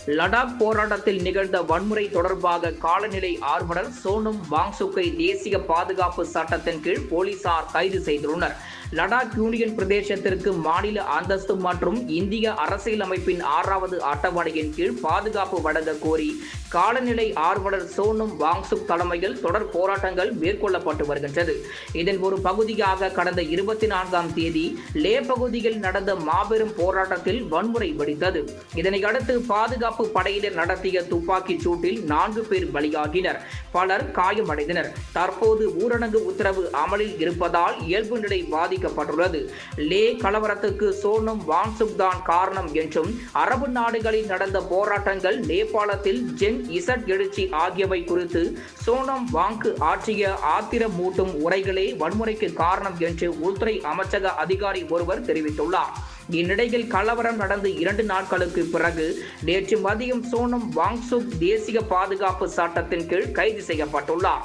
லடாக் போராட்டத்தில் நிகழ்ந்த வன்முறை தொடர்பாக காலநிலை ஆர்வலர் சோனம் வாங்சுக்கை தேசிய பாதுகாப்பு சட்டத்தின் கீழ் போலீசார் கைது செய்துள்ளனர். லடாக் யூனியன் பிரதேசத்திற்கு மாநில அந்தஸ்து மற்றும் இந்திய அரசியலமைப்பின் 6வது அட்டவணையின் கீழ் பாதுகாப்பு வழங்க கோரி காலநிலை ஆர்வலர் சோனம் வாங்சுக் தலைமையில் தொடர் போராட்டங்கள் மேற்கொள்ளப்பட்டு வருகின்றது. இதன் ஒரு பகுதியாக கடந்த 24ஆம் தேதி லே பகுதியில் நடந்த மாபெரும் போராட்டத்தில் வன்முறை வெடித்தது. இதனையடுத்து பாதுகாப்பு படையினர் நடத்திய துப்பாக்கிச் சூட்டில் 4 பேர் பலியாகினர், பலர் காயமடைந்தனர். தற்போது ஊரடங்கு உத்தரவு அமலில் இருப்பதால் இயல்பு நிலை பாதிக்கப்பட்டுள்ளது. லே கலவரத்துக்கு சோனம் வாங்சுக் தான் காரணம் என்றும், அரபு நாடுகளில் நடந்த போராட்டங்கள், நேபாளத்தில் ஜென் இசட் எழுச்சி ஆகியவை குறித்து சோனம் வாங்கு ஆற்றிய ஆத்திரமூட்டும் உரைகளே வன்முறைக்கு காரணம் என்று உள்துறை அமைச்சக அதிகாரி ஒருவர் தெரிவித்துள்ளார். இந்நிலையில் கலவரம் நடந்து 2 நாட்களுக்கு பிறகு நேற்று மதியம் சோனம் வாங்சுக் தேசிய பாதுகாப்பு சட்டத்தின் கீழ் கைது செய்யப்பட்டுள்ளார்.